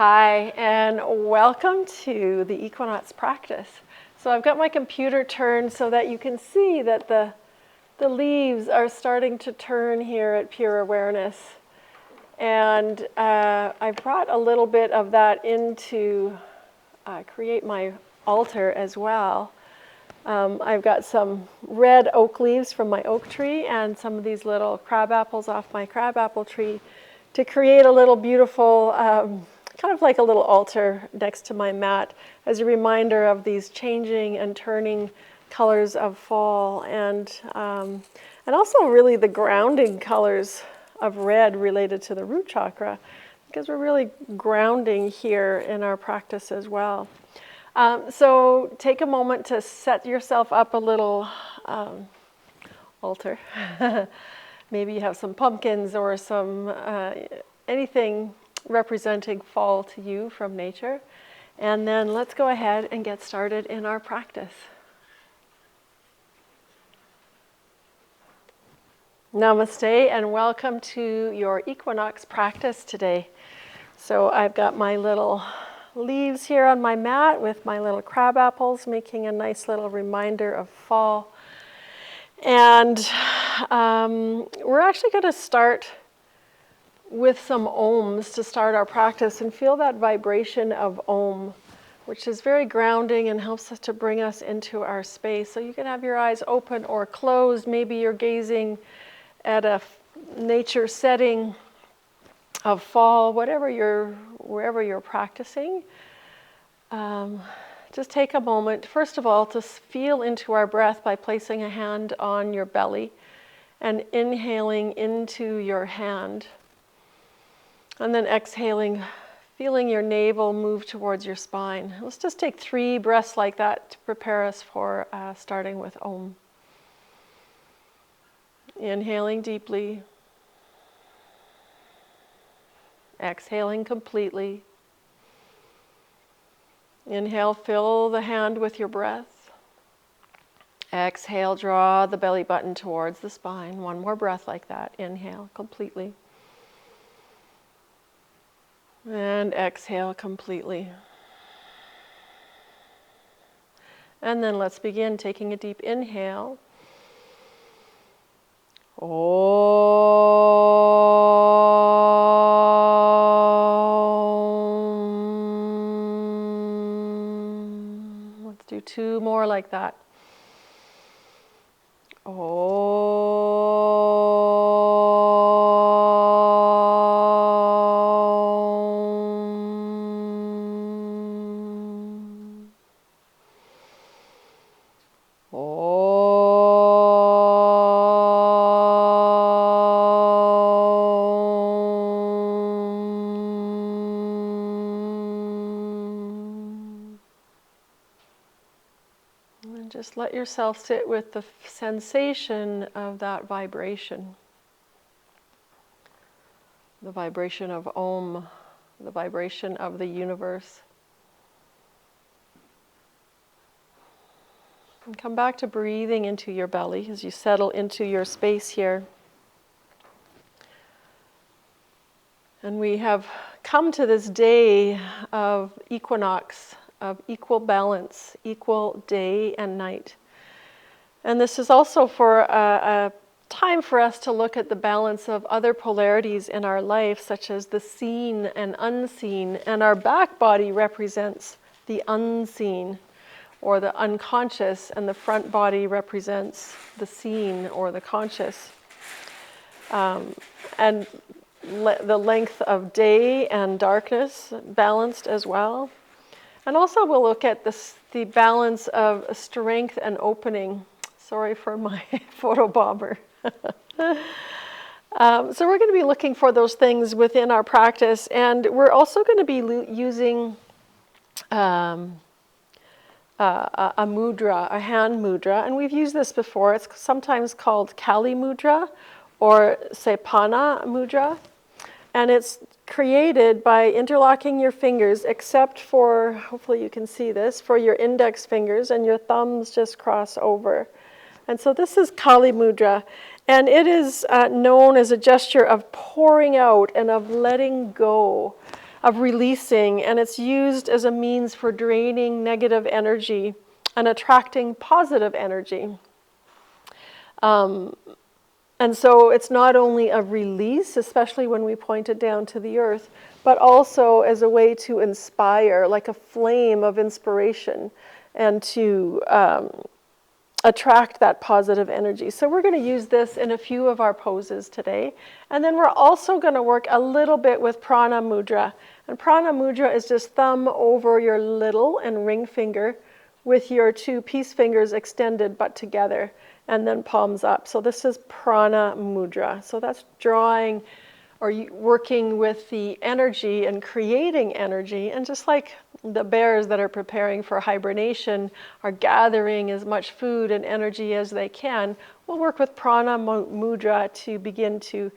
Hi, and welcome to the Equinox practice. So I've got my computer turned so that you can see that the leaves are starting to turn here at Pure Awareness. And I brought a little bit of that in to create my altar as well. I've got some red oak leaves from my oak tree and some of these little crab apples off my crabapple tree to create a little beautiful, kind of like a little altar next to my mat as a reminder of these changing and turning colors of fall, and also really the grounding colors of red related to the root chakra, because we're really grounding here in our practice as well. So take a moment to set yourself up a little altar. Maybe you have some pumpkins or some anything representing fall to you from nature. And then let's go ahead and get started in our practice. Namaste and welcome to your Equinox practice today. So I've got my little leaves here on my mat with my little crab apples, making a nice little reminder of fall. And we're actually going to start with some ohms to start our practice and feel that vibration of ohm, which is very grounding and helps us to bring us into our space. So you can have your eyes open or closed. Maybe you're gazing at a nature setting of fall, wherever you're practicing. Just take a moment, first of all, to feel into our breath by placing a hand on your belly and inhaling into your hand. And then exhaling, feeling your navel move towards your spine. Let's just take 3 breaths like that to prepare us for starting with Om. Inhaling deeply. Exhaling completely. Inhale, fill the hand with your breath. Exhale, draw the belly button towards the spine. One more breath like that. Inhale completely. And exhale completely. And then let's begin taking a deep inhale. Let's do 2 more like that. Just let yourself sit with the sensation of that vibration. The vibration of Om, the vibration of the universe. And come back to breathing into your belly as you settle into your space here. And we have come to this day of equinox, of equal balance, equal day and night. And this is also for a time for us to look at the balance of other polarities in our life, such as the seen and unseen. And our back body represents the unseen, or the unconscious, and the front body represents the seen, or the conscious. And the length of day and darkness balanced as well. And also we'll look at the balance of strength and opening. Sorry for my photo bomber. So we're going to be looking for those things within our practice. And we're also going to be using a mudra, a hand mudra. And we've used this before. It's sometimes called Kali mudra or Sepana mudra. And it's created by interlocking your fingers, except for, hopefully you can see this, for your index fingers, and your thumbs just cross over. And so this is Kali mudra. And it is known as a gesture of pouring out and of letting go of releasing, and it's used as a means for draining negative energy and attracting positive energy. And so it's not only a release, especially when we point it down to the earth, but also as a way to inspire, like a flame of inspiration, and to attract that positive energy. So we're going to use this in a few of our poses today. And then we're also going to work a little bit with prana mudra. And prana mudra is just thumb over your little and ring finger with your two peace fingers extended but together, and then palms up. So this is prana mudra. So that's drawing or working with the energy and creating energy. And just like the bears that are preparing for hibernation are gathering as much food and energy as they can, we'll work with prana mudra to begin to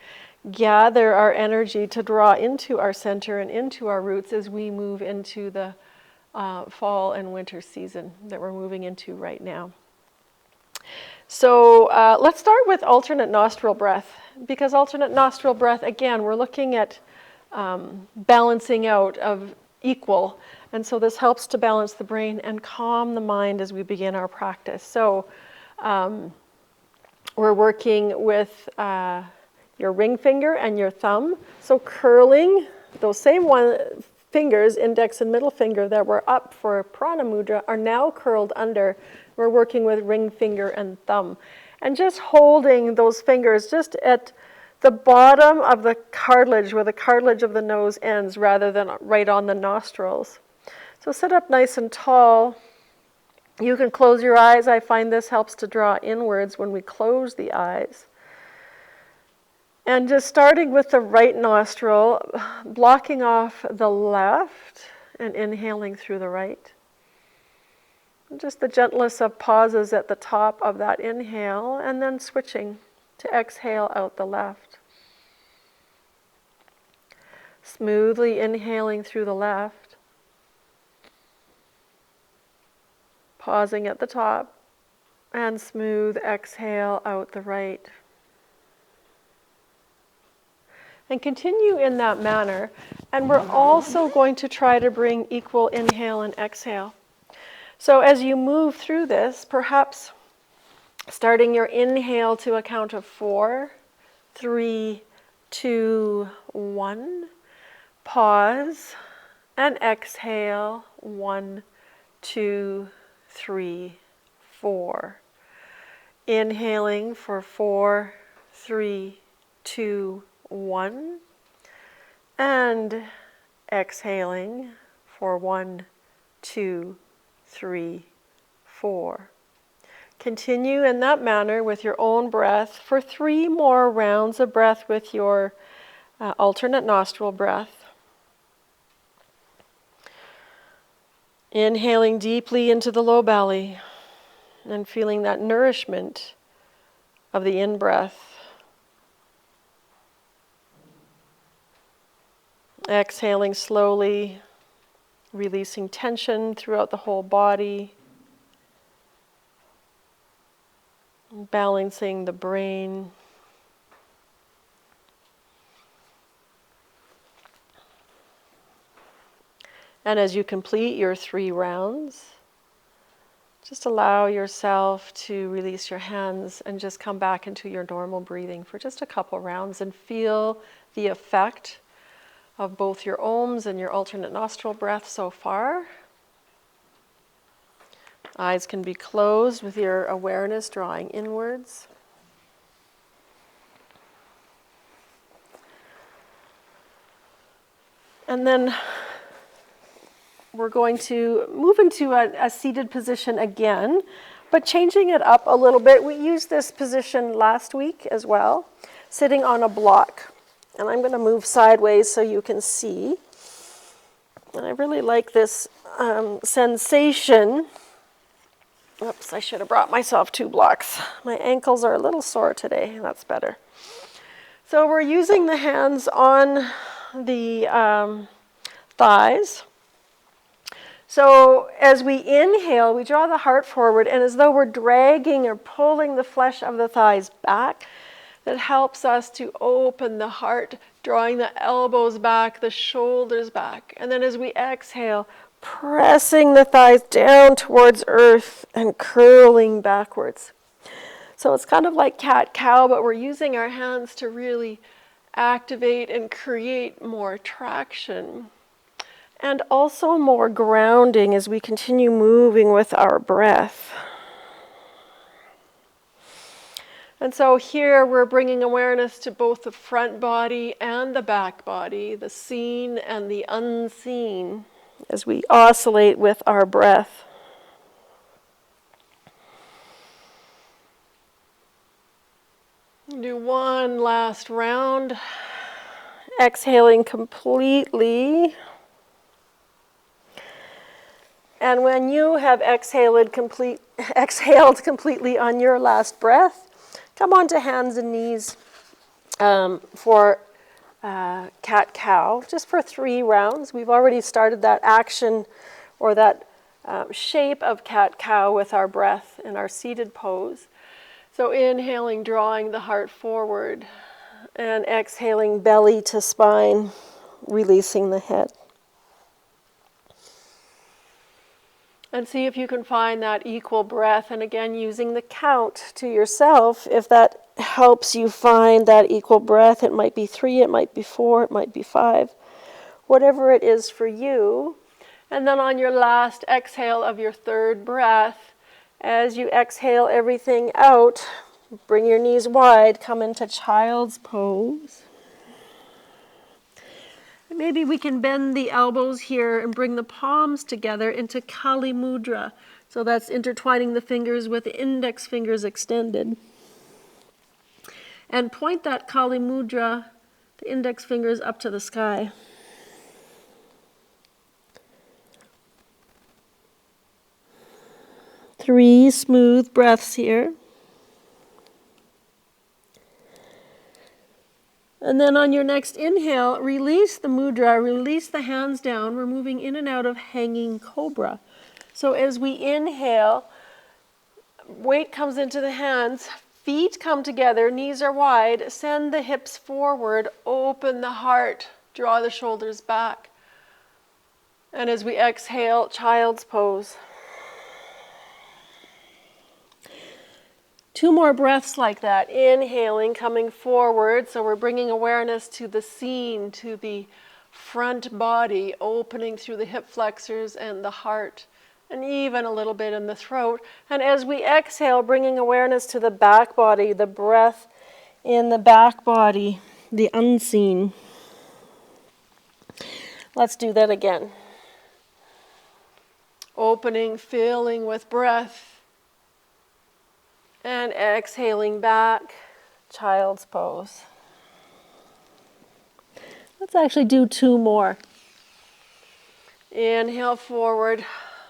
gather our energy to draw into our center and into our roots as we move into the fall and winter season that we're moving into right now. So let's start with alternate nostril breath, because alternate nostril breath, again, we're looking at balancing out of equal. And so this helps to balance the brain and calm the mind as we begin our practice. So we're working with your ring finger and your thumb. So curling those same fingers, index and middle finger, that were up for prana mudra are now curled under. We're working with ring finger and thumb. And just holding those fingers just at the bottom of the cartilage, where the cartilage of the nose ends, rather than right on the nostrils. So sit up nice and tall. You can close your eyes. I find this helps to draw inwards when we close the eyes. And just starting with the right nostril, blocking off the left and inhaling through the right. Just the gentlest of pauses at the top of that inhale, and then switching to exhale out the left. Smoothly inhaling through the left, pausing at the top, and smooth exhale out the right. And continue in that manner. And we're also going to try to bring equal inhale and exhale. So as you move through this, perhaps starting your inhale to a count of 4, 3, 2, 1, pause, and exhale, 1, 2, 3, 4. Inhaling for 4, 3, 2, 1, and exhaling for 1, 2, 3, 4. Continue in that manner with your own breath for 3 more rounds of breath with your alternate nostril breath. Inhaling deeply into the low belly and feeling that nourishment of the in-breath. Exhaling slowly, releasing tension throughout the whole body, balancing the brain. And as you complete your 3 rounds, just allow yourself to release your hands and just come back into your normal breathing for just a couple rounds and feel the effect of both your ohms and your alternate nostril breath so far. Eyes can be closed with your awareness drawing inwards. And then we're going to move into a seated position again, but changing it up a little bit. We used this position last week as well, sitting on a block. And I'm going to move sideways so you can see. And I really like this sensation. Oops, I should have brought myself 2 blocks. My ankles are a little sore today. That's better. So we're using the hands on the thighs. So as we inhale, we draw the heart forward, and as though we're dragging or pulling the flesh of the thighs back, that helps us to open the heart, drawing the elbows back, the shoulders back. And then as we exhale, pressing the thighs down towards earth and curling backwards. So it's kind of like cat-cow, but we're using our hands to really activate and create more traction. And also more grounding as we continue moving with our breath. And so here we're bringing awareness to both the front body and the back body, the seen and the unseen, as we oscillate with our breath. Do one last round, exhaling completely. And when you have exhaled completely on your last breath, come onto hands and knees for cat-cow, just for 3 rounds. We've already started that action or that shape of cat-cow with our breath in our seated pose. So inhaling, drawing the heart forward, and exhaling, belly to spine, releasing the head. And see if you can find that equal breath, and again using the count to yourself. If that helps you find that equal breath, it might be 3, it might be 4, it might be 5, whatever it is for you. And then on your last exhale of your 3rd breath, as you exhale everything out, bring your knees wide, come into child's pose. Maybe we can bend the elbows here and bring the palms together into Kali mudra. So that's intertwining the fingers with the index fingers extended. And point that Kali mudra, the index fingers, up to the sky. Three smooth breaths here. And then on your next inhale, release the mudra, release the hands down. We're moving in and out of hanging cobra. So as we inhale, weight comes into the hands, feet come together, knees are wide, send the hips forward, open the heart, draw the shoulders back. And as we exhale, child's pose. 2 more breaths like that. Inhaling, coming forward. So we're bringing awareness to the seen, to the front body, opening through the hip flexors and the heart, and even a little bit in the throat. And as we exhale, bringing awareness to the back body, the breath in the back body, the unseen. Let's do that again. Opening, filling with breath. And exhaling back, child's pose. Let's actually do 2 more. Inhale forward,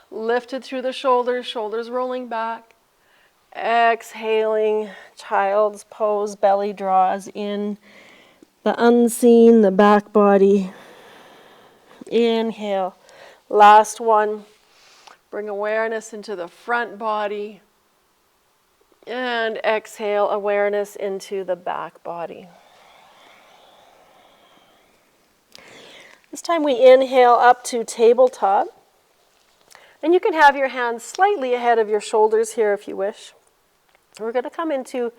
lifted through the shoulders, shoulders rolling back. Exhaling, child's pose, belly draws in, the unseen, the back body. Inhale, last one. Bring awareness into the front body. And exhale, awareness into the back body. This time we inhale up to tabletop. And you can have your hands slightly ahead of your shoulders here if you wish. We're going to come into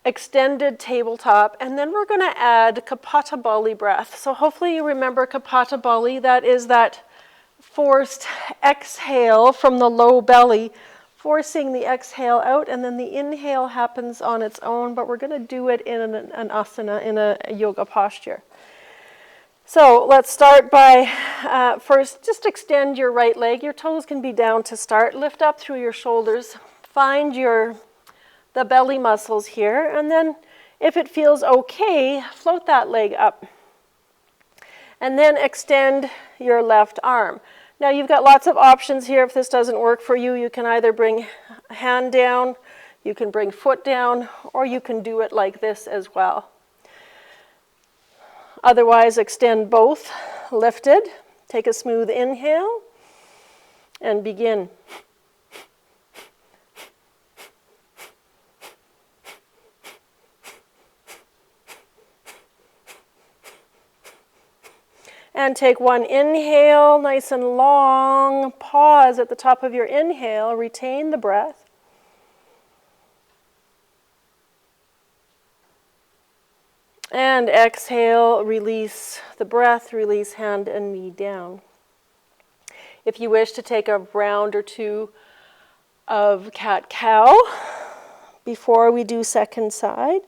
extended tabletop, and then we're going to add Kapata Bali breath. So hopefully you remember Kapata Bali. That is that forced exhale from the low belly, forcing the exhale out, and then the inhale happens on its own, but we're going to do it in an asana, in a yoga posture. So let's start by first just extend your right leg. Your toes can be down to start. Lift up through your shoulders. Find the belly muscles here, and then if it feels okay, float that leg up. And then extend your left arm. Now you've got lots of options here. If this doesn't work for you, you can either bring hand down, you can bring foot down, or you can do it like this as well. Otherwise, extend both, lifted. Take a smooth inhale and begin. And take one inhale, nice and long. Pause at the top of your inhale. Retain the breath. And exhale, release the breath, release hand and knee down. If you wish to take a round or two of cat-cow before we do second side,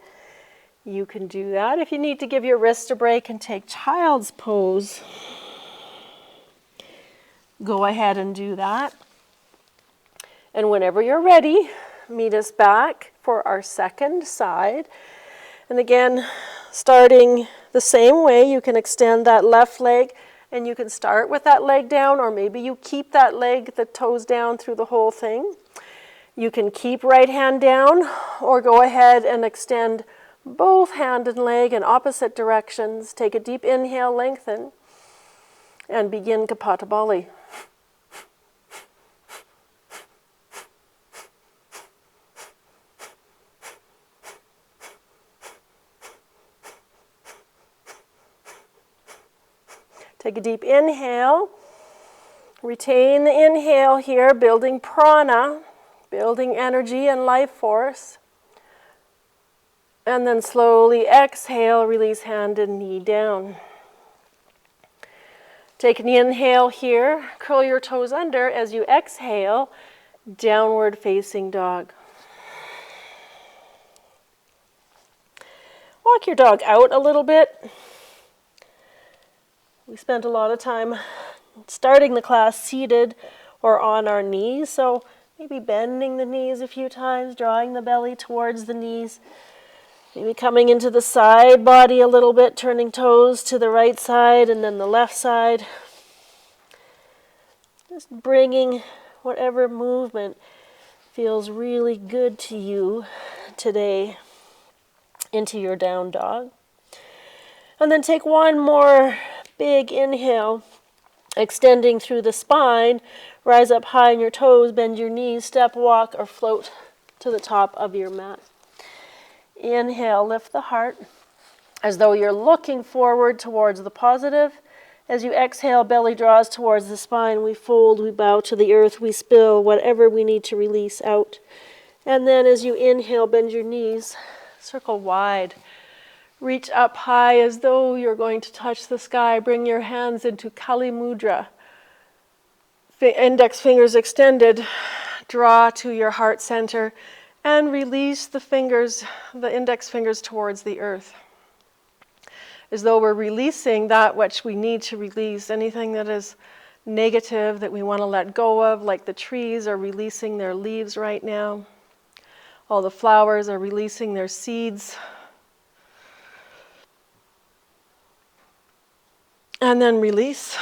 you can do that. If you need to give your wrist a break and take child's pose, go ahead and do that. And whenever you're ready, meet us back for our second side. And again, starting the same way, you can extend that left leg and you can start with that leg down, or maybe you keep that leg, the toes down through the whole thing. You can keep right hand down or go ahead and extend both hand and leg in opposite directions. Take a deep inhale, lengthen, and begin Kapalabhati. Take a deep inhale. Retain the inhale here, building prana, building energy and life force. And then slowly exhale, release hand and knee down. Take an inhale here, curl your toes under. As you exhale, downward facing dog. Walk your dog out a little bit. We spent a lot of time starting the class seated or on our knees, so maybe bending the knees a few times, drawing the belly towards the knees, maybe coming into the side body a little bit, turning toes to the right side and then the left side. Just bringing whatever movement feels really good to you today into your down dog. And then take one more big inhale, extending through the spine. Rise up high on your toes, bend your knees, step, walk, or float to the top of your mat. Inhale, lift the heart as though you're looking forward towards the positive. As you exhale, belly draws towards the spine. We fold, we bow to the earth, we spill whatever we need to release out. And then as you inhale, bend your knees, circle wide. Reach up high as though you're going to touch the sky. Bring your hands into Kali Mudra. Index fingers extended. Draw to your heart center and release the fingers, the index fingers towards the earth. As though we're releasing that which we need to release. Anything that is negative that we want to let go of, like the trees are releasing their leaves right now. All the flowers are releasing their seeds. And then release.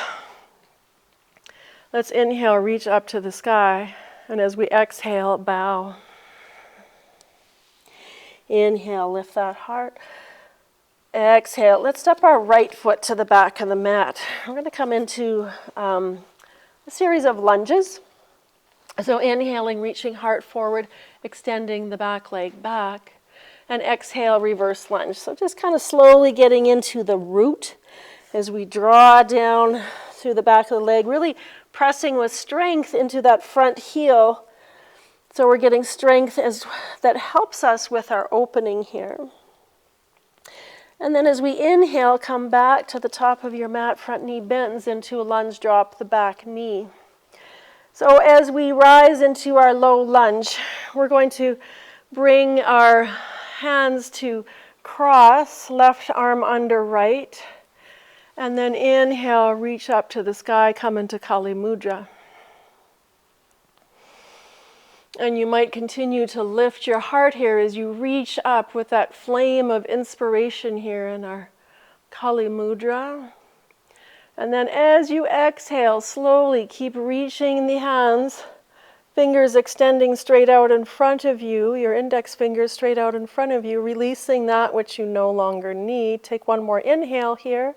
Let's inhale, reach up to the sky. And as we exhale, bow. Inhale, lift that heart. Exhale. Let's step our right foot to the back of the mat. We're going to come into a series of lunges. So inhaling, reaching heart forward, extending the back leg back. And exhale, reverse lunge. So just kind of slowly getting into the root as we draw down through the back of the leg, really pressing with strength into that front heel. So we're getting strength that helps us with our opening here. And then as we inhale, come back to the top of your mat, front knee bends into a lunge, drop the back knee. So as we rise into our low lunge, we're going to bring our hands to cross, left arm under right. And then inhale, reach up to the sky, come into Kali Mudra. And you might continue to lift your heart here as you reach up with that flame of inspiration here in our Kali Mudra. And then as you exhale, slowly keep reaching the hands, fingers extending straight out in front of you, your index fingers straight out in front of you, releasing that which you no longer need. Take one more inhale here.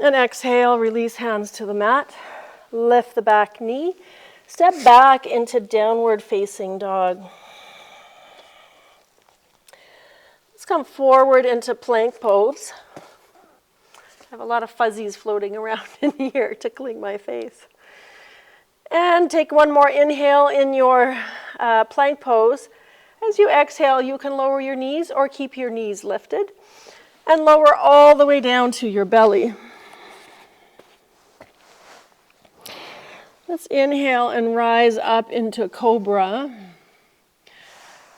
And exhale, release hands to the mat. Lift the back knee. Step back into downward facing dog. Let's come forward into plank pose. have a lot of fuzzies floating around in here, tickling my face. And take one more inhale in your plank pose. As you exhale, you can lower your knees or keep your knees lifted and lower all the way down to your belly. Let's inhale and rise up into Cobra.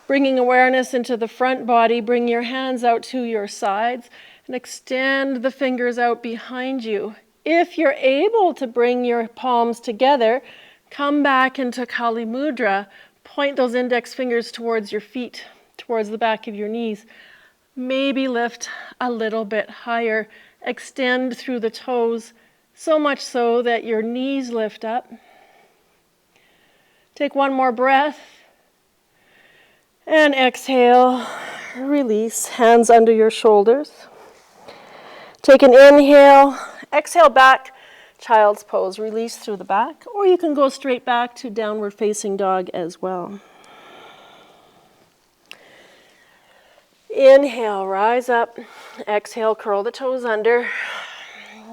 Bringing awareness into the front body, bring your hands out to your sides and extend the fingers out behind you. If you're able to bring your palms together, come back into Kali Mudra. Point those index fingers towards your feet, towards the back of your knees. Maybe lift a little bit higher. Extend through the toes, so much so that your knees lift up. Take one more breath. And exhale, release, hands under your shoulders. Take an inhale, exhale back, child's pose, release through the back, or you can go straight back to downward facing dog as well. Inhale, rise up, exhale, curl the toes under,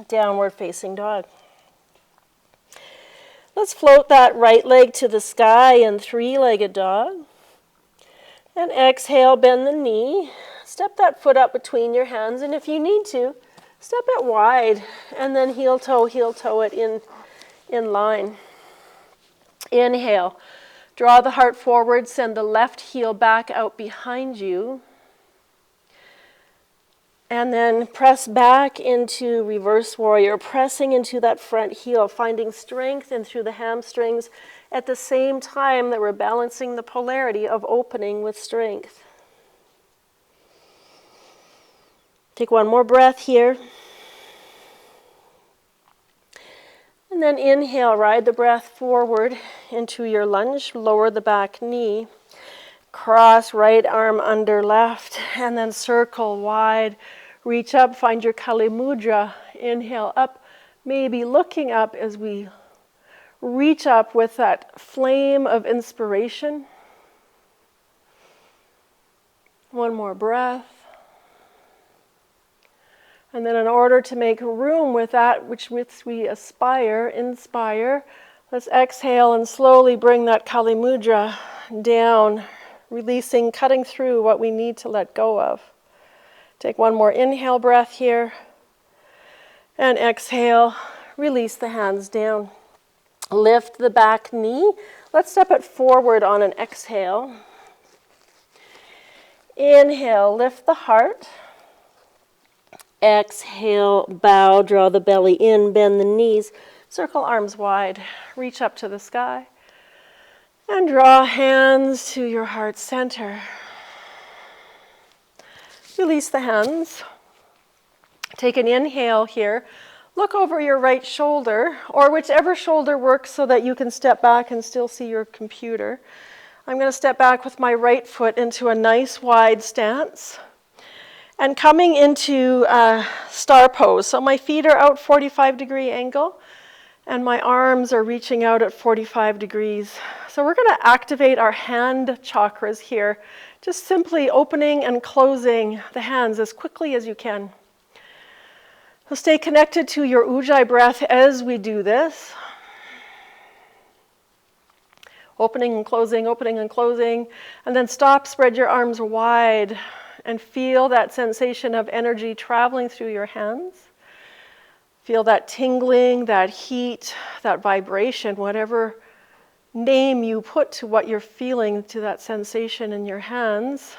downward facing dog. Let's float that right leg to the sky in three-legged dog. And exhale, bend the knee. Step that foot up between your hands, and if you need to, step it wide, and then heel toe it in line. Inhale, draw the heart forward, send the left heel back out behind you. And then press back into reverse warrior, pressing into that front heel, finding strength in through the hamstrings at the same time that we're balancing the polarity of opening with strength. Take one more breath here. And then inhale, ride the breath forward into your lunge, lower the back knee, cross right arm under left, and then circle wide. Reach up, find your Kali Mudra. Inhale up, maybe looking up as we reach up with that flame of inspiration. One more breath. And then in order to make room with that which we aspire, inspire, let's exhale and slowly bring that Kali Mudra down, releasing, cutting through what we need to let go of. Take one more inhale breath here. And exhale, release the hands down. Lift the back knee. Let's step it forward on an exhale. Inhale, lift the heart. Exhale, bow, draw the belly in, bend the knees, circle arms wide, reach up to the sky, and draw hands to your heart center. Release the hands. Take an inhale here. Look over your right shoulder, or whichever shoulder works so that you can step back and still see your computer. I'm going to step back with my right foot into a nice wide stance. And coming into star pose. So my feet are out 45-degree angle, and my arms are reaching out at 45 degrees. So we're going to activate our hand chakras here, just simply opening and closing the hands as quickly as you can. So stay connected to your ujjayi breath as we do this. Opening and closing, and then stop, spread your arms wide, and feel that sensation of energy traveling through your hands. Feel that tingling, that heat, that vibration, whatever name you put to what you're feeling, to that sensation in your hands.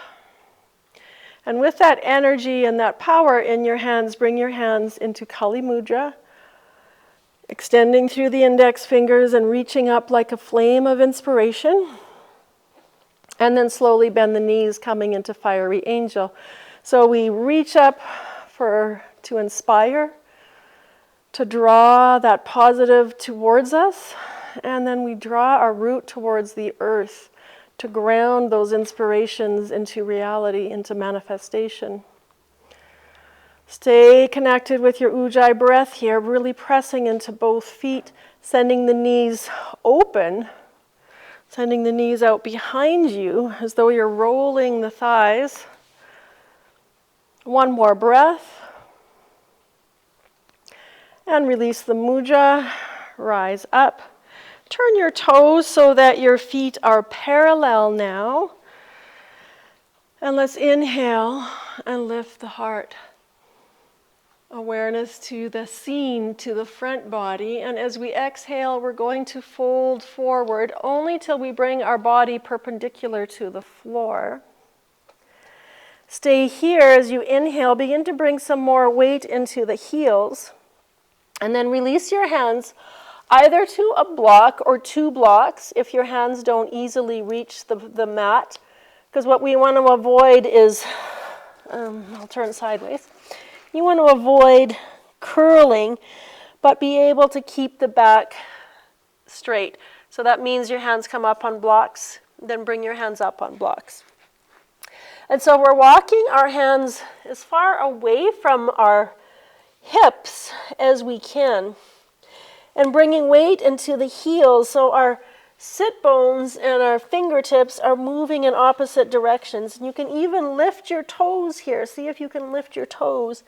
And with that energy and that power in your hands, bring your hands into Kali Mudra, extending through the index fingers and reaching up like a flame of inspiration. And then slowly bend the knees, coming into fiery angel. So we reach up to inspire, to draw that positive towards us, and then we draw our root towards the earth to ground those inspirations into reality, into manifestation. Stay connected with your ujjayi breath here, really pressing into both feet, sending the knees open, sending the knees out behind you as though you're rolling the thighs. One more breath. And release the mudra, rise up. Turn your toes so that your feet are parallel now. And let's inhale and lift the heart. Awareness to the scene, to the front body. And as we exhale, we're going to fold forward only till we bring our body perpendicular to the floor. Stay here as you inhale. Begin to bring some more weight into the heels. And then release your hands either to a block or 2 blocks if your hands don't easily reach the mat. Because what we want to avoid is, I'll turn sideways. You want to avoid curling, but be able to keep the back straight. So that means your hands come up on blocks, then bring your hands up on blocks. And so we're walking our hands as far away from our hips as we can, and bringing weight into the heels so our sit bones and our fingertips are moving in opposite directions. And you can even lift your toes here. See if you can lift your toes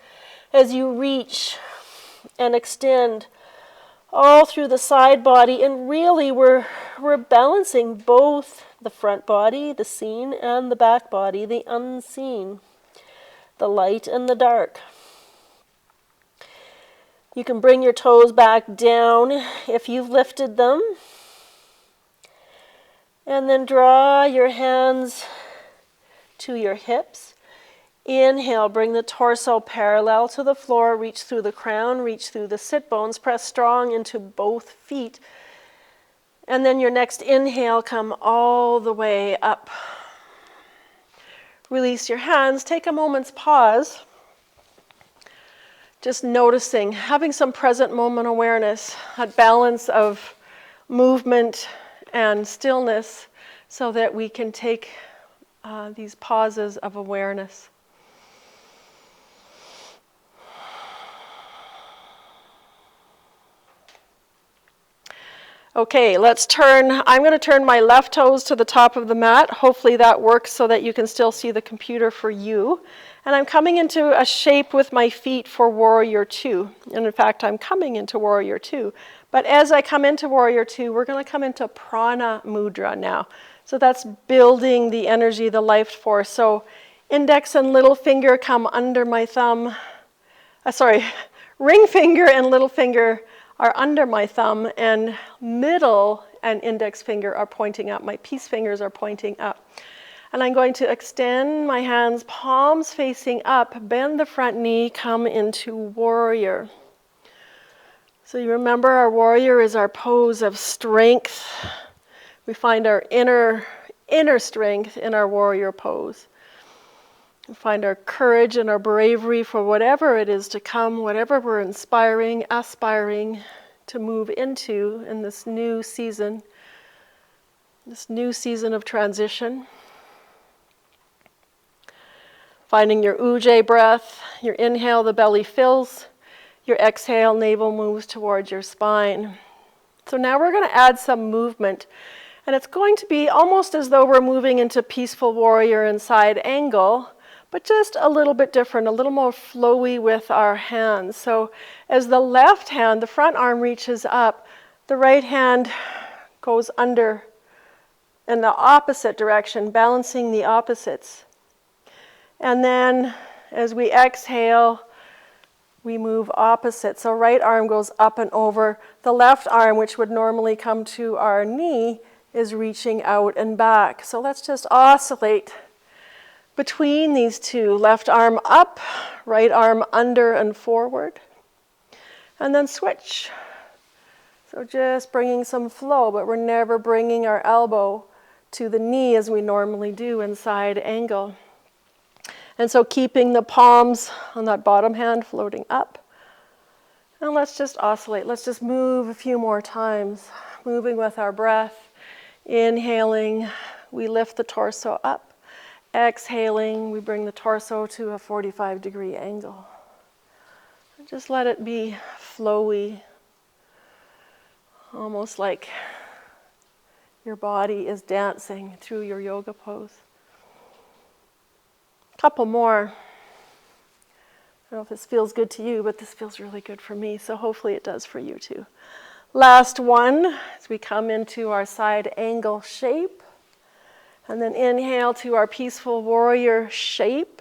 as you reach and extend all through the side body. And really we're balancing both the front body, the seen, and the back body, the unseen, the light and the dark. You can bring your toes back down if you've lifted them. And then draw your hands to your hips. Inhale, bring the torso parallel to the floor, reach through the crown, reach through the sit bones, press strong into both feet. And then your next inhale, come all the way up. Release your hands, take a moment's pause. Just noticing, having some present moment awareness, that balance of movement and stillness so that we can take these pauses of awareness. Okay, let's turn. I'm going to turn my left toes to the top of the mat. Hopefully that works so that you can still see the computer for you. And I'm coming into a shape with my feet for Warrior 2. And in fact, I'm coming into Warrior 2. But as I come into Warrior 2, we're going to come into Prana Mudra now. So that's building the energy, the life force. So index and little finger come under my thumb. Ring finger and little finger are under my thumb, and middle and index finger are pointing up. My peace fingers are pointing up. And I'm going to extend my hands, palms facing up, bend the front knee, come into Warrior. So you remember our Warrior is our pose of strength. We find our inner strength in our Warrior pose. We find our courage and our bravery for whatever it is to come, whatever we're aspiring to move into in this new season of transition. Finding your ujjayi breath, your inhale, the belly fills, your exhale, navel moves towards your spine. So now we're going to add some movement. And it's going to be almost as though we're moving into peaceful warrior and side angle, but just a little bit different, a little more flowy with our hands. So as the left hand, the front arm reaches up, the right hand goes under in the opposite direction, balancing the opposites. And then as we exhale, we move opposite. So right arm goes up and over. The left arm, which would normally come to our knee, is reaching out and back. So let's just oscillate between these two. Left arm up, right arm under and forward. And then switch. So just bringing some flow, but we're never bringing our elbow to the knee as we normally do in side angle. And so keeping the palms on that bottom hand floating up. And let's just oscillate. Let's just move a few more times, moving with our breath. Inhaling, we lift the torso up. Exhaling, we bring the torso to a 45-degree angle. And just let it be flowy, almost like your body is dancing through your yoga pose. Couple more. don't know if this feels good to you, but this feels really good for me, so hopefully it does for you too. Last one, as we come into our side angle shape, and then inhale to our peaceful warrior shape,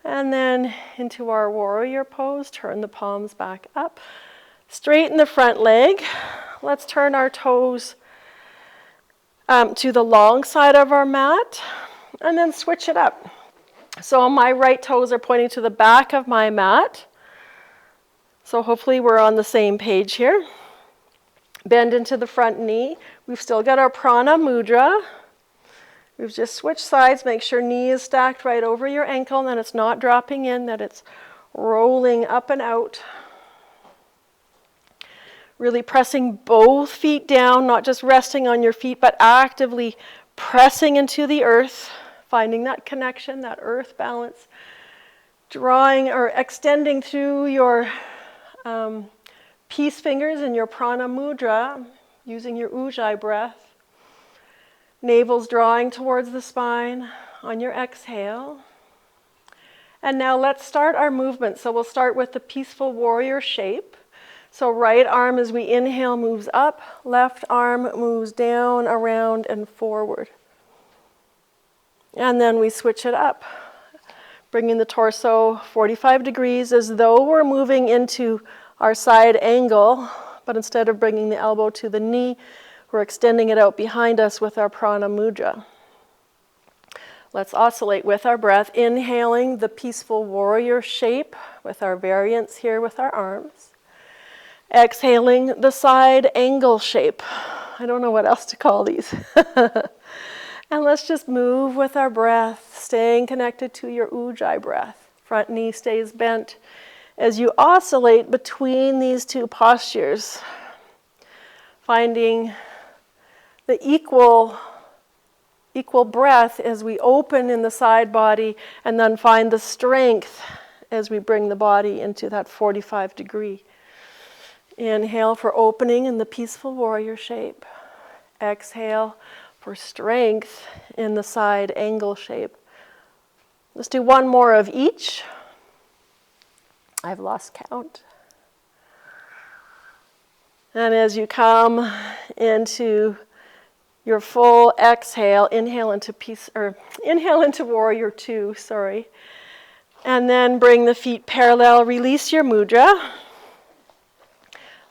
and then into our warrior pose. Turn the palms back up, straighten the front leg. Let's turn our toes to the long side of our mat, and then switch it up. So my right toes are pointing to the back of my mat. So hopefully we're on the same page here. Bend into the front knee. We've still got our prana mudra. We've just switched sides. Make sure knee is stacked right over your ankle, and that it's not dropping in, that it's rolling up and out. Really pressing both feet down, not just resting on your feet, but actively pressing into the earth, finding that connection, that earth balance, drawing or extending through your peace fingers in your prana mudra, using your ujjayi breath. Navel's drawing towards the spine on your exhale. And now let's start our movement. So we'll start with the peaceful warrior shape. So right arm as we inhale moves up, left arm moves down, around, and forward. And then we switch it up, bringing the torso 45 degrees as though we're moving into our side angle, but instead of bringing the elbow to the knee, we're extending it out behind us with our prana mudra. Let's oscillate with our breath, inhaling the peaceful warrior shape with our variants here with our arms. Exhaling the side angle shape. I don't know what else to call these. And let's just move with our breath, staying connected to your ujjayi breath. Front knee stays bent as you oscillate between these two postures, finding the equal breath as we open in the side body, and then find the strength as we bring the body into that 45 degree. Inhale for opening in the peaceful warrior shape. Exhale for strength in the side angle shape. Let's do one more of each. I've lost count. And as you come into your full exhale, inhale into warrior two, and then bring the feet parallel, release your mudra.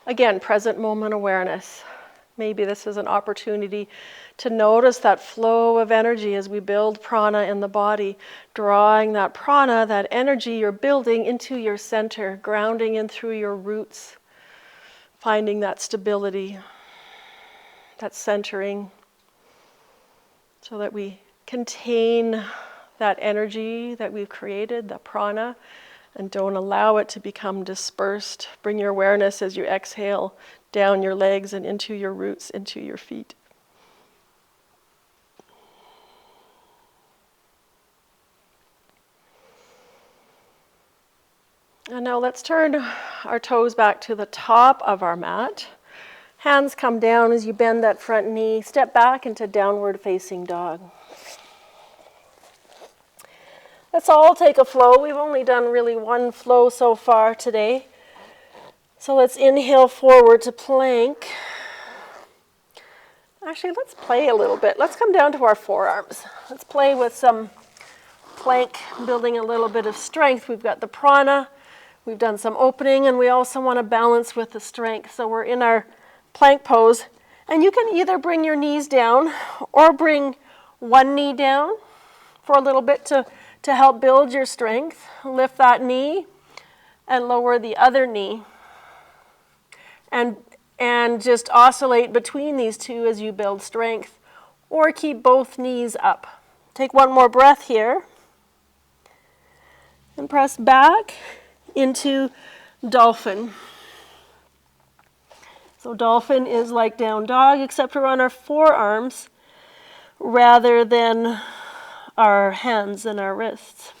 Again, present moment awareness. Maybe this is an opportunity to notice that flow of energy as we build prana in the body, drawing that prana, that energy you're building into your center, grounding in through your roots, finding that stability, that centering, so that we contain that energy that we've created, the prana, and don't allow it to become dispersed. Bring your awareness as you exhale down your legs and into your roots, into your feet. And now let's turn our toes back to the top of our mat. Hands come down as you bend that front knee. Step back into downward facing dog. Let's all take a flow. We've only done really one flow so far today. So let's inhale forward to plank. Actually, let's play a little bit. Let's come down to our forearms. Let's play with some plank, building a little bit of strength. We've got the prana. We've done some opening, and we also want to balance with the strength. So we're in our plank pose. And you can either bring your knees down or bring one knee down for a little bit to help build your strength. Lift that knee and lower the other knee. And just oscillate between these two as you build strength, or keep both knees up. Take one more breath here. And press back into dolphin. So dolphin is like down dog, except we're on our forearms rather than our hands and our wrists.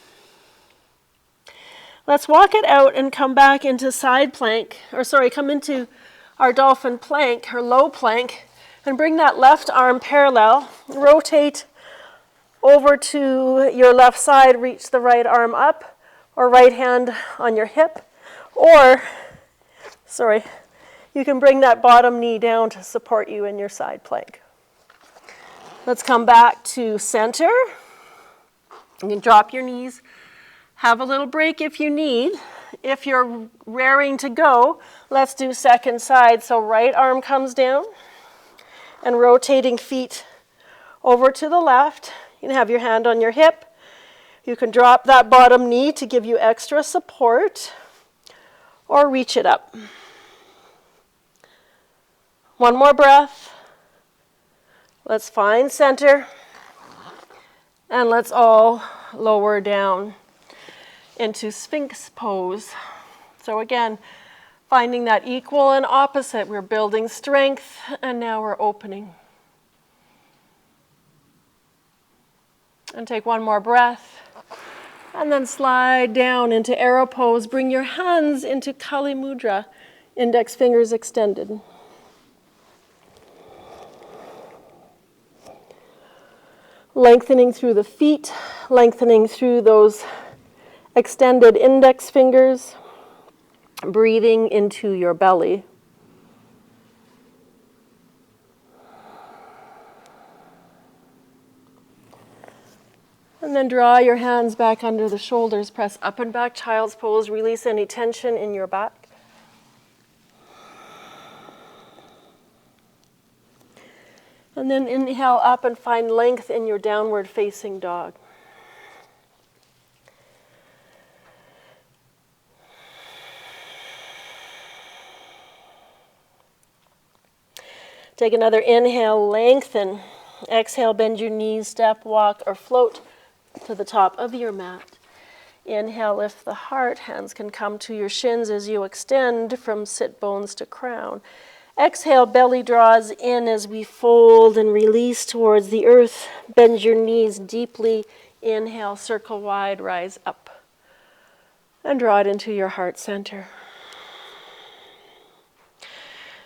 Let's walk it out and come back into side plank, come into our dolphin plank, or low plank, and bring that left arm parallel. Rotate over to your left side, reach the right arm up, or right hand on your hip, or, you can bring that bottom knee down to support you in your side plank. Let's come back to center. You can drop your knees, have a little break if you need. If you're raring to go, let's do second side. So right arm comes down and rotating feet over to the left. You can have your hand on your hip. You can drop that bottom knee to give you extra support or reach it up. One more breath. Let's find center. And let's all lower down into Sphinx pose. So again, finding that equal and opposite. We're building strength, and now we're opening. And take one more breath. And then slide down into arrow pose. Bring your hands into Kali Mudra, index fingers extended. Lengthening through the feet, lengthening through those extended index fingers, breathing into your belly. And then draw your hands back under the shoulders, press up and back, child's pose, release any tension in your back. And then inhale up and find length in your downward facing dog. Take another inhale, lengthen. Exhale, bend your knees, step, walk, or float to the top of your mat. Inhale, lift the heart. Hands can come to your shins as you extend from sit bones to crown. Exhale, belly draws in as we fold and release towards the earth. Bend your knees deeply. Inhale, circle wide, rise up. And draw it into your heart center.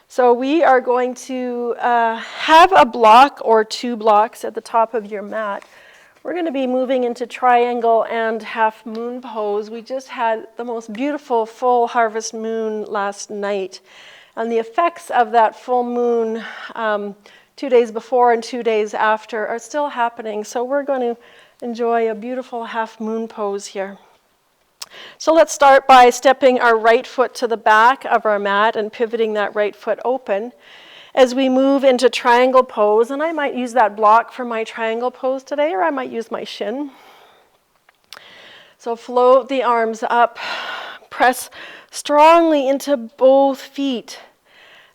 So we are going to have a block or two blocks at the top of your mat. We're going to be moving into triangle and half moon pose. We just had the most beautiful full harvest moon last night. And the effects of that full moon 2 days before and 2 days after are still happening. So we're going to enjoy a beautiful half moon pose here. So let's start by stepping our right foot to the back of our mat and pivoting that right foot open as we move into triangle pose. And I might use that block for my triangle pose today, or I might use my shin. So float the arms up, press strongly into both feet,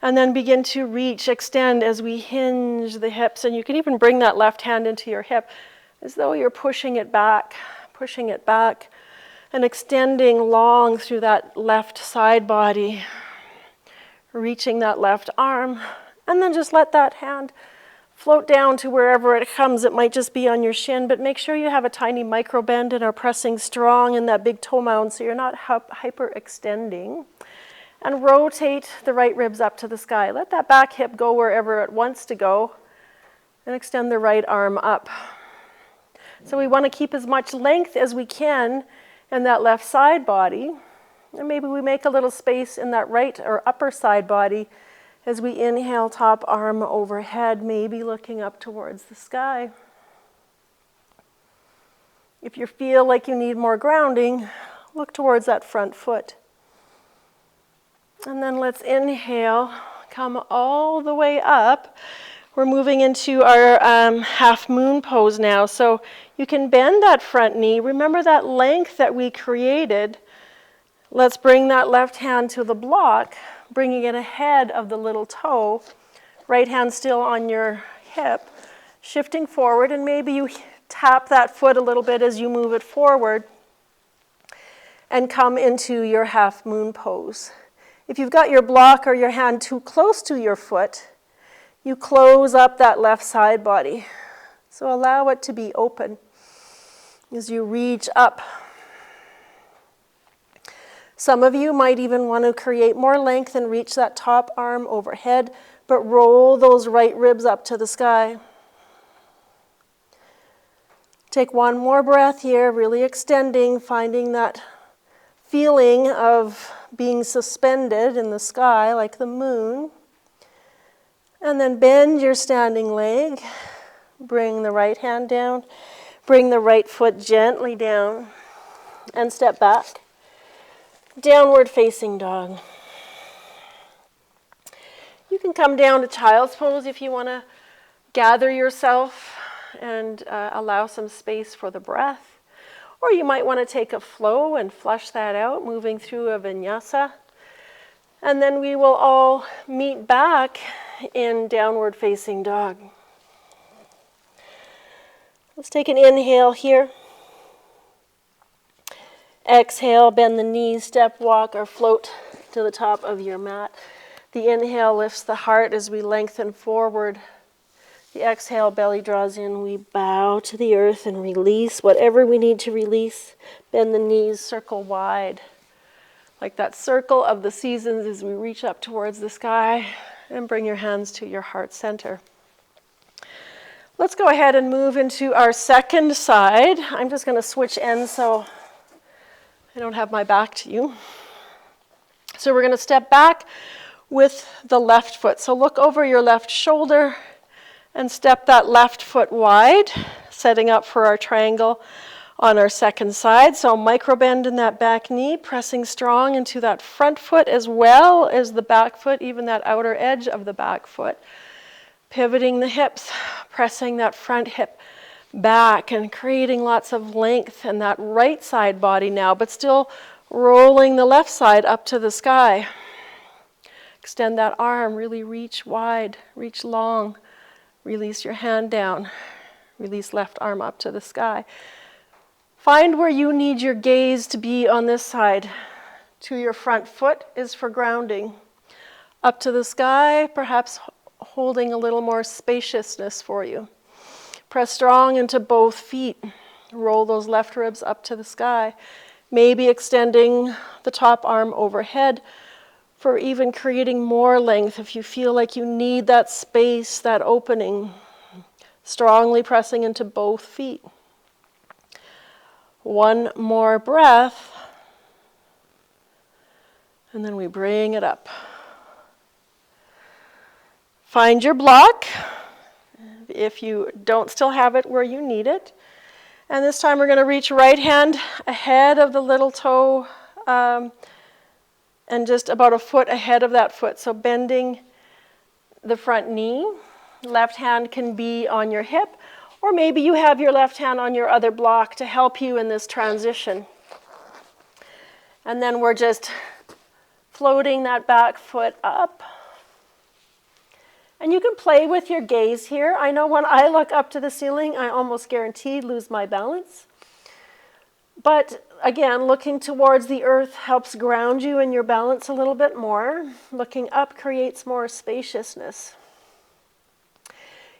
and then begin to reach, extend as we hinge the hips. And you can even bring that left hand into your hip as though you're pushing it back, and extending long through that left side body, reaching that left arm, and then just let that hand float down to wherever it comes. It might just be on your shin, but make sure you have a tiny micro bend and are pressing strong in that big toe mound so you're not hyperextending. And rotate the right ribs up to the sky. Let that back hip go wherever it wants to go, and extend the right arm up. So we want to keep as much length as we can in that left side body. And maybe we make a little space in that right or upper side body as we inhale, top arm overhead, maybe looking up towards the sky. If you feel like you need more grounding, look towards that front foot. And then let's inhale, come all the way up. We're moving into our half moon pose now. So you can bend that front knee. Remember that length that we created. Let's bring that left hand to the block, bringing it ahead of the little toe. Right hand still on your hip, shifting forward, and maybe you tap that foot a little bit as you move it forward and come into your half moon pose. If you've got your block or your hand too close to your foot, you close up that left side body. So allow it to be open as you reach up. Some of you might even want to create more length and reach that top arm overhead, but roll those right ribs up to the sky. Take one more breath here, really extending, finding that feeling of being suspended in the sky like the moon. And then bend your standing leg. Bring the right hand down. Bring the right foot gently down and step back. Downward facing dog. You can come down to child's pose if you want to gather yourself and allow some space for the breath. Or you might want to take a flow and flush that out, moving through a vinyasa. And then we will all meet back in downward facing dog. Let's take an inhale here. Exhale, bend the knees, step, walk, or float to the top of your mat. The inhale lifts the heart as we lengthen forward. The exhale, belly draws in. We bow to the earth and release whatever we need to release. Bend the knees, circle wide. Like that circle of the seasons as we reach up towards the sky. And bring your hands to your heart center. Let's go ahead and move into our second side. I'm just going to switch ends so I don't have my back to you. So we're going to step back with the left foot. So look over your left shoulder and step that left foot wide, setting up for our triangle on our second side. So micro bend in that back knee, pressing strong into that front foot as well as the back foot, even that outer edge of the back foot. Pivoting the hips, pressing that front hip back and creating lots of length in that right side body now, but still rolling the left side up to the sky. Extend that arm, really reach wide, reach long. Release your hand down. Release left arm up to the sky. Find where you need your gaze to be on this side. To your front foot is for grounding. Up to the sky, perhaps holding a little more spaciousness for you. Press strong into both feet. Roll those left ribs up to the sky. Maybe extending the top arm overhead for even creating more length if you feel like you need that space, that opening. Strongly pressing into both feet. One more breath. And then we bring it up. Find your block if you don't still have it where you need it. And this time we're going to reach right hand ahead of the little toe and just about a foot ahead of that foot. So bending the front knee. Left hand can be on your hip, or maybe you have your left hand on your other block to help you in this transition. And then we're just floating that back foot up. And you can play with your gaze here. I know when I look up to the ceiling, I almost guaranteed lose my balance. But again, looking towards the earth helps ground you in your balance a little bit more. Looking up creates more spaciousness.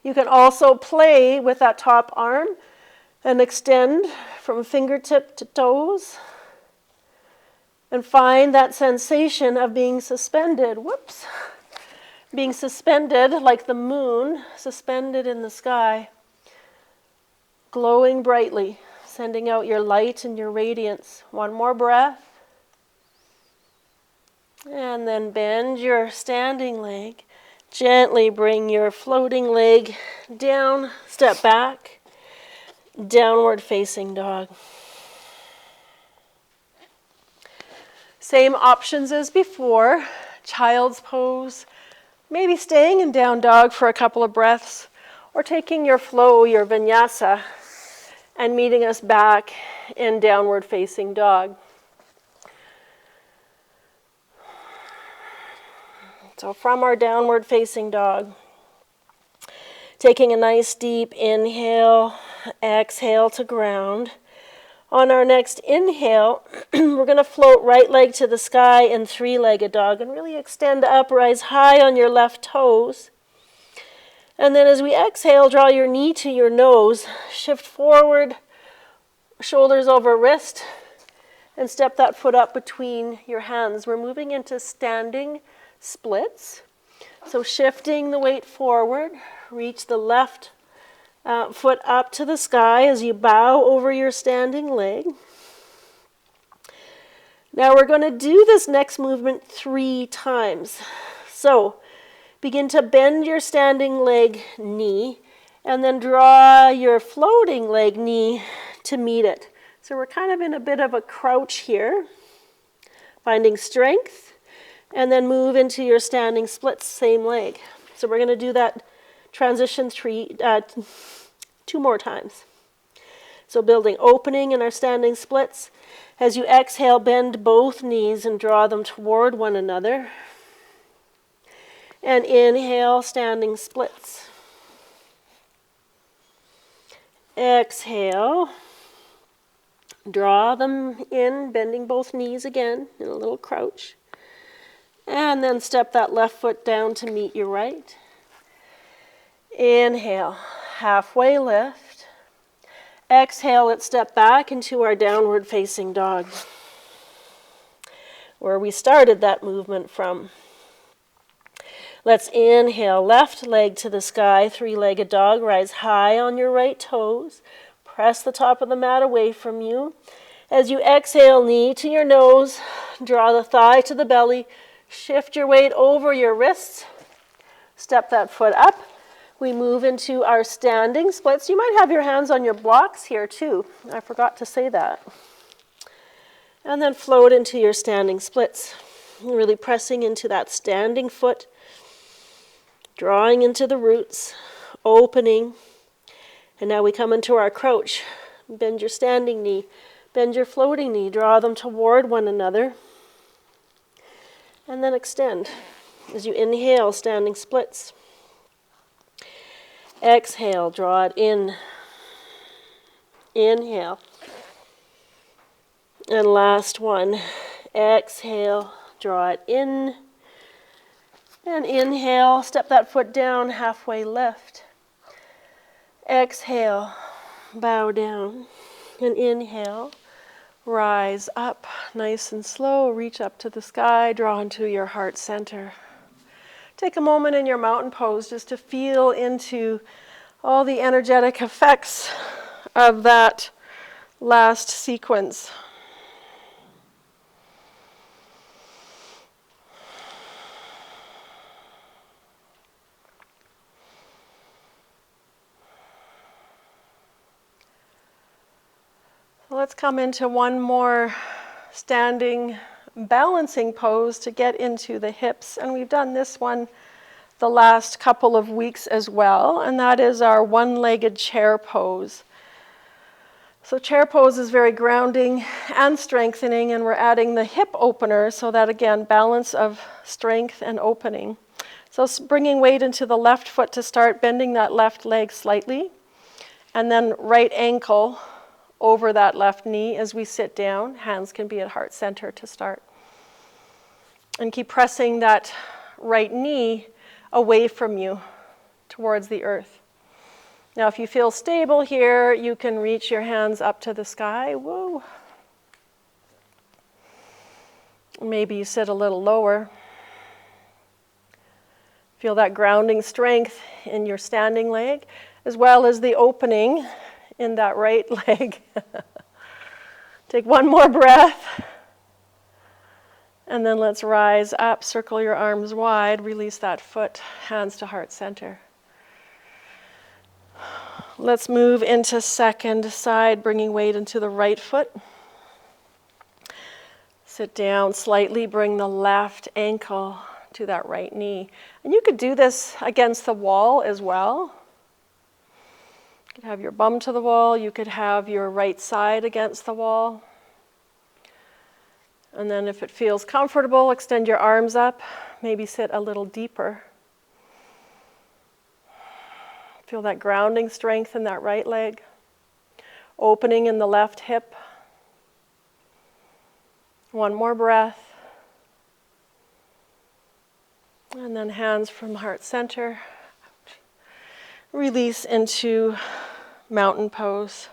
You can also play with that top arm and extend from fingertip to toes and find that sensation of being suspended. Whoops. Being suspended like the moon, suspended in the sky, glowing brightly, sending out your light and your radiance. One more breath. And then bend your standing leg. Gently bring your floating leg down, step back, downward facing dog. Same options as before, child's pose, maybe staying in down dog for a couple of breaths, or taking your flow, your vinyasa, and meeting us back in downward facing dog. So from our downward facing dog, taking a nice deep inhale, exhale to ground. On our next inhale, we're going to float right leg to the sky in three-legged dog and really extend up, rise high on your left toes. And then as we exhale, draw your knee to your nose, shift forward, shoulders over wrist, and step that foot up between your hands. We're moving into standing splits. So shifting the weight forward, reach the left foot up to the sky as you bow over your standing leg. Now we're going to do this next movement 3 times. So begin to bend your standing leg knee and then draw your floating leg knee to meet it. So we're kind of in a bit of a crouch here, finding strength, and then move into your standing splits, same leg. So we're going to do that transition 2 more times. So building opening in our standing splits. As you exhale, bend both knees and draw them toward one another. And inhale, standing splits. Exhale, draw them in, bending both knees again in a little crouch. And then step that left foot down to meet your right. Inhale, halfway lift. Exhale, let's step back into our downward facing dog, where we started that movement from. Let's inhale, left leg to the sky, 3-legged dog. Rise high on your right toes. Press the top of the mat away from you. As you exhale, knee to your nose. Draw the thigh to the belly. Shift your weight over your wrists. Step that foot up. We move into our standing splits. You might have your hands on your blocks here too. I forgot to say that. And then float into your standing splits. Really pressing into that standing foot. Drawing into the roots. Opening. And now we come into our crouch. Bend your standing knee. Bend your floating knee. Draw them toward one another. And then extend. As you inhale, standing splits. Exhale, draw it in. Inhale. And last one. Exhale, draw it in. And inhale, step that foot down, halfway lift. Exhale, bow down. And inhale, rise up, nice and slow. Reach up to the sky, draw into your heart center. Take a moment in your mountain pose just to feel into all the energetic effects of that last sequence. Let's come into one more standing balancing pose to get into the hips. And we've done this one the last couple of weeks as well, and that is our one-legged chair pose. So chair pose is very grounding and strengthening, and we're adding the hip opener, so that again, balance of strength and opening. So bringing weight into the left foot to start, bending that left leg slightly, and then right ankle over that left knee as we sit down. Hands can be at heart center to start. And keep pressing that right knee away from you towards the earth. Now if you feel stable here, you can reach your hands up to the sky. Whoa. Maybe you sit a little lower. Feel that grounding strength in your standing leg, as well as the opening in that right leg. Take one more breath. And then let's rise up, circle your arms wide, release that foot, hands to heart center. Let's move into second side, bringing weight into the right foot. Sit down slightly, bring the left ankle to that right knee. And you could do this against the wall as well. You could have your bum to the wall, you could have your right side against the wall. And then if it feels comfortable, extend your arms up, maybe sit a little deeper. Feel that grounding strength in that right leg. Opening in the left hip. One more breath. And then hands from heart center. Release into mountain pose.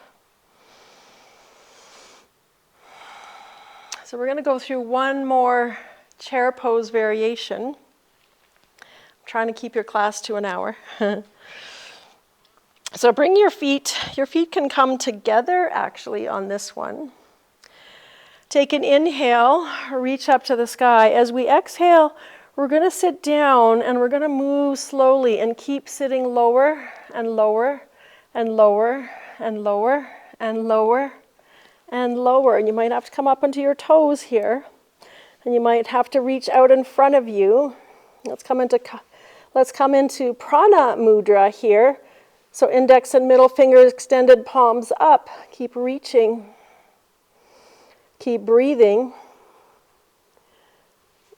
So we're going to go through one more chair pose variation. I'm trying to keep your class to an hour. So bring your feet can come together actually on this one. Take an inhale, reach up to the sky. As we exhale, we're going to sit down and we're going to move slowly and keep sitting lower and lower and lower and lower and lower and lower. And you might have to come up onto your toes here. And you might have to reach out in front of you. Let's come into prana mudra here. So index and middle fingers extended, palms up. Keep reaching. Keep breathing.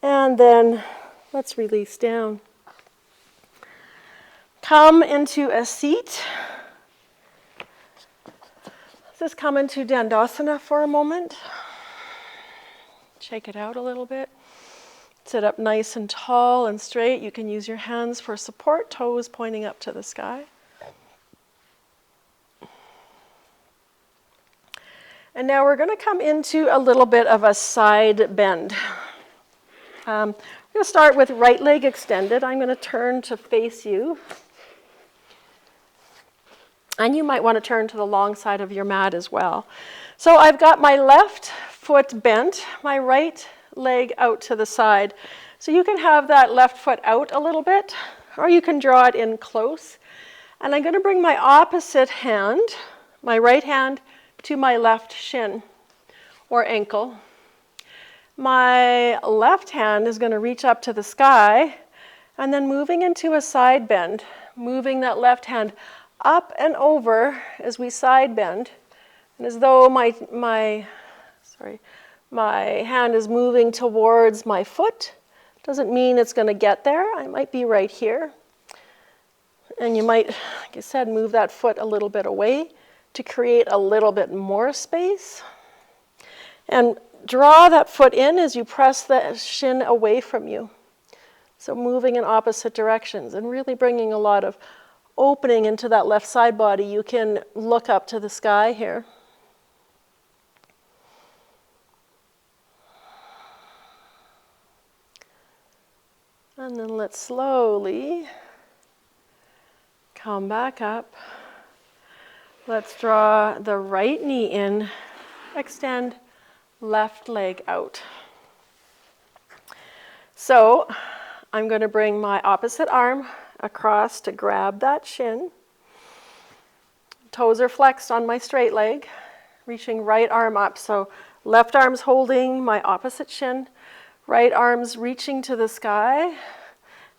And then let's release down. Come into a seat. Let's just come into Dandasana for a moment. Shake it out a little bit. Sit up nice and tall and straight. You can use your hands for support, toes pointing up to the sky. And now we're going to come into a little bit of a side bend. I'm going to start with right leg extended. I'm going to turn to face you. And you might want to turn to the long side of your mat as well. So I've got my left foot bent, my right leg out to the side. So you can have that left foot out a little bit, or you can draw it in close. And I'm going to bring my opposite hand, my right hand, to my left shin or ankle. My left hand is going to reach up to the sky and then moving into a side bend, moving that left hand up and over as we side bend. And as though my hand is moving towards my foot. Doesn't mean it's going to get there. I might be right here. And you might, like I said, move that foot a little bit away to create a little bit more space. And draw that foot in as you press the shin away from you. So moving in opposite directions and really bringing a lot of opening into that left side body. You can look up to the sky here. And then let's slowly come back up. Let's draw the right knee in, extend left leg out. So I'm going to bring my opposite arm across to grab that shin. Toes are flexed on my straight leg, reaching right arm up. So left arm's holding my opposite shin, right arm's reaching to the sky,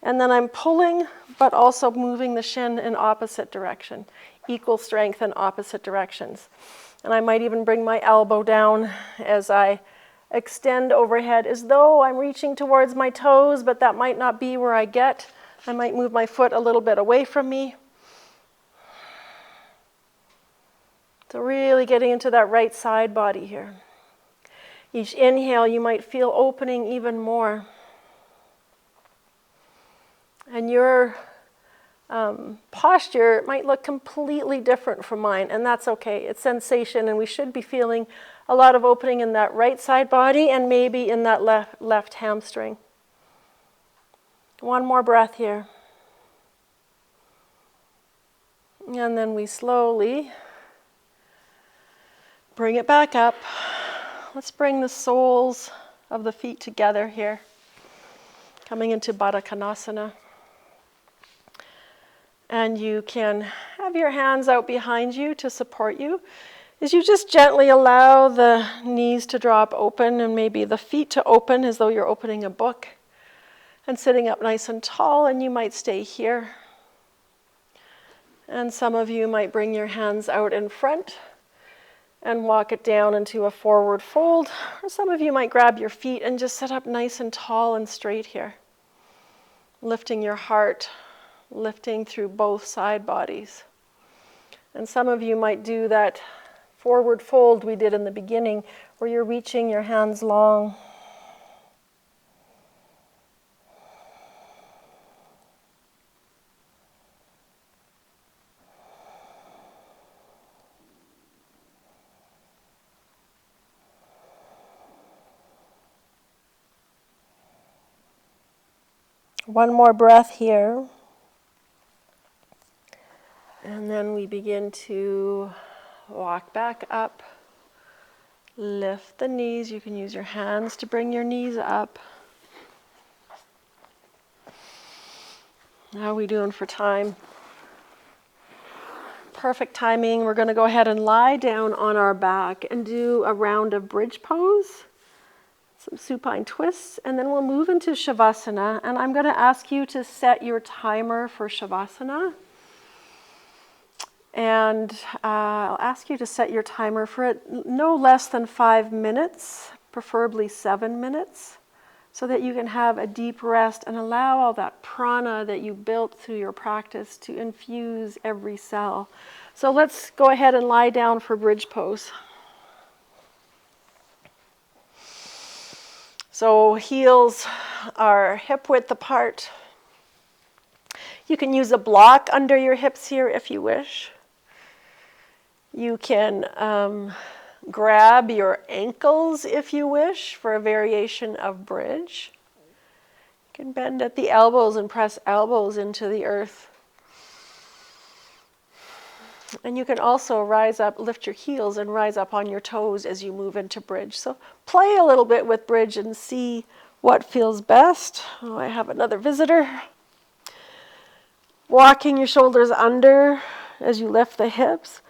and then I'm pulling but also moving the shin in opposite direction. Equal strength in opposite directions. And I might even bring my elbow down as I extend overhead as though I'm reaching towards my toes, but that might not be where I get. I might move my foot a little bit away from me. So really getting into that right side body here. Each inhale you might feel opening even more. And your posture might look completely different from mine, and that's okay. It's sensation, and we should be feeling a lot of opening in that right side body and maybe in that left hamstring. One more breath here. And then we slowly bring it back up. Let's bring the soles of the feet together here. Coming into Baddha Konasana. And you can have your hands out behind you to support you. As you just gently allow the knees to drop open and maybe the feet to open as though you're opening a book. And sitting up nice and tall, and you might stay here. And some of you might bring your hands out in front and walk it down into a forward fold. Or some of you might grab your feet and just sit up nice and tall and straight here. Lifting your heart, lifting through both side bodies. And some of you might do that forward fold we did in the beginning, where you're reaching your hands long. One more breath here. And then we begin to walk back up Lift the knees. You can use your hands to bring your knees up. How are we doing for time? Perfect timing. We're going to go ahead and lie down on our back and do a round of bridge pose, some supine twists, and then we'll move into Shavasana. And I'm going to ask you to set your timer for Shavasana. And I'll ask you to set your timer for no less than 5 minutes, preferably 7 minutes, so that you can have a deep rest and allow all that prana that you built through your practice to infuse every cell. So let's go ahead and lie down for bridge pose. So heels are hip width apart. You can use a block under your hips here if you wish. You can grab your ankles if you wish for a variation of bridge. You can bend at the elbows and press elbows into the earth. And you can also rise up, lift your heels and rise up on your toes as you move into bridge. So play a little bit with bridge and see what feels best. Oh, I have another visitor. Walking your shoulders under as you lift the hips.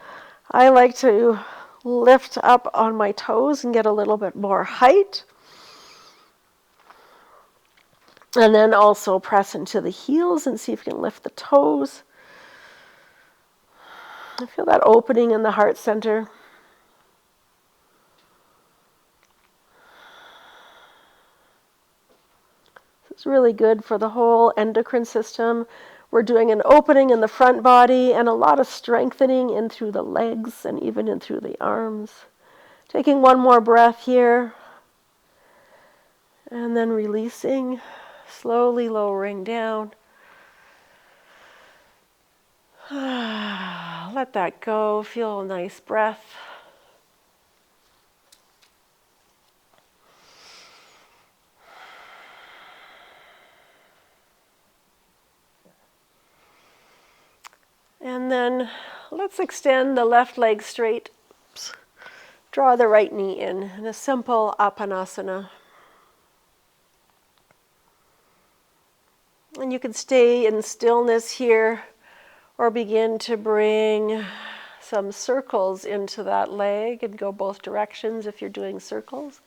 I like to lift up on my toes and get a little bit more height. And then also press into the heels and see if you can lift the toes. I feel that opening in the heart center. It's really good for the whole endocrine system. We're doing an opening in the front body and a lot of strengthening in through the legs and even in through the arms. Taking one more breath here. And then releasing, slowly lowering down. Let that go. Feel a nice breath. And then let's extend the left leg straight. Draw the right knee in a simple apanasana. And you can stay in stillness here or begin to bring some circles into that leg and go both directions if you're doing circles.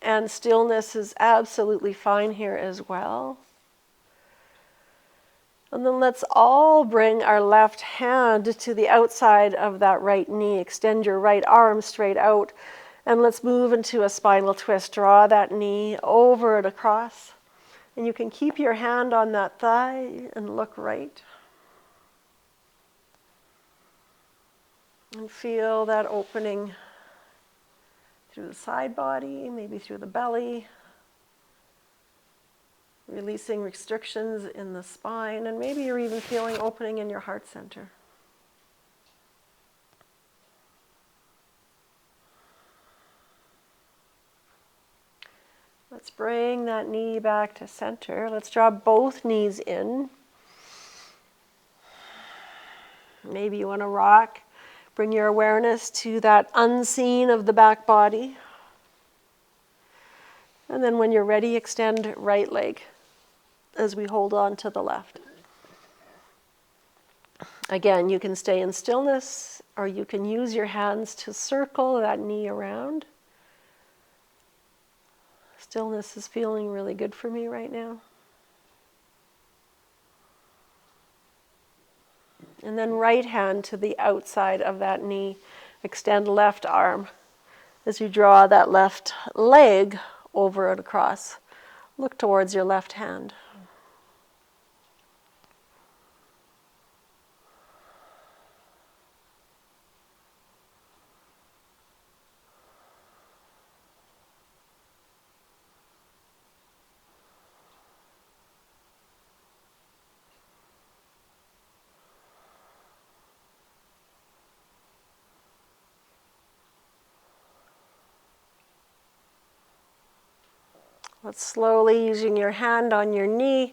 And stillness is absolutely fine here as well. And then let's all bring our left hand to the outside of that right knee. Extend your right arm straight out. And let's move into a spinal twist. Draw that knee over and across. And you can keep your hand on that thigh and look right. And feel that opening through the side body, maybe through the belly. Releasing restrictions in the spine, and maybe you're even feeling opening in your heart center. Let's bring that knee back to center. Let's draw both knees in. Maybe you want to rock. Bring your awareness to that unseen of the back body. And then when you're ready, extend right leg as we hold on to the left. Again, you can stay in stillness or you can use your hands to circle that knee around. Stillness is feeling really good for me right now. And then right hand to the outside of that knee. Extend left arm as you draw that left leg over and across. Look towards your left hand. Let's slowly, using your hand on your knee,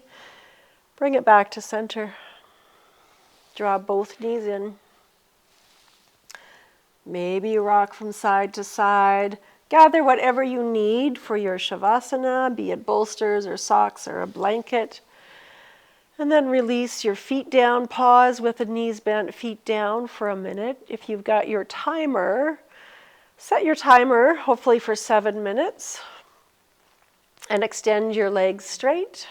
bring it back to center. Draw both knees in. Maybe you rock from side to side. Gather whatever you need for your shavasana, be it bolsters or socks or a blanket. And then release your feet down. Pause with the knees bent, feet down for a minute. If you've got your timer, set your timer, hopefully for 7 minutes. And extend your legs straight.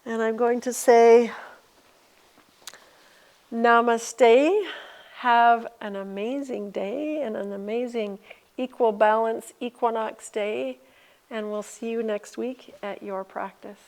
And I'm going to say, Namaste. Have an amazing day and an amazing equal balance equinox day. And we'll see you next week at your practice.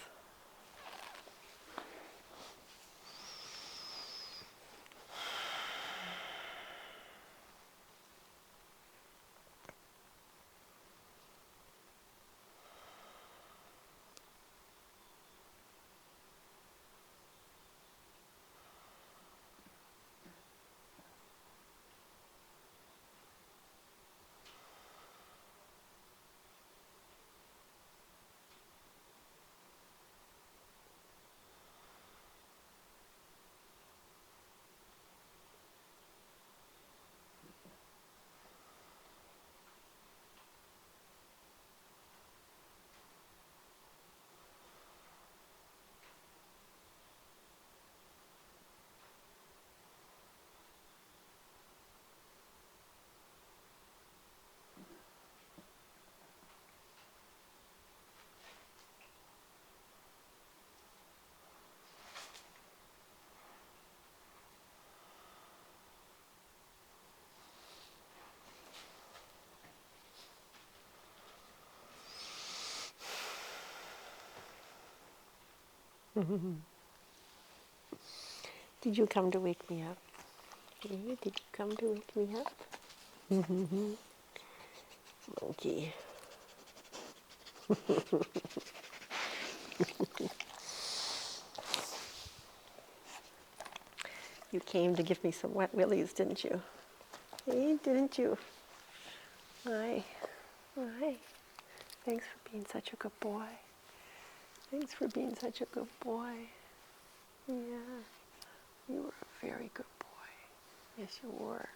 Did you come to wake me up? Did you come to wake me up? Monkey. You came to give me some wet willies, didn't you? Hey, didn't you? Hi. Hi. Thanks for being such a good boy. Thanks for being such a good boy. Yeah. You were a very good boy. Yes, you were.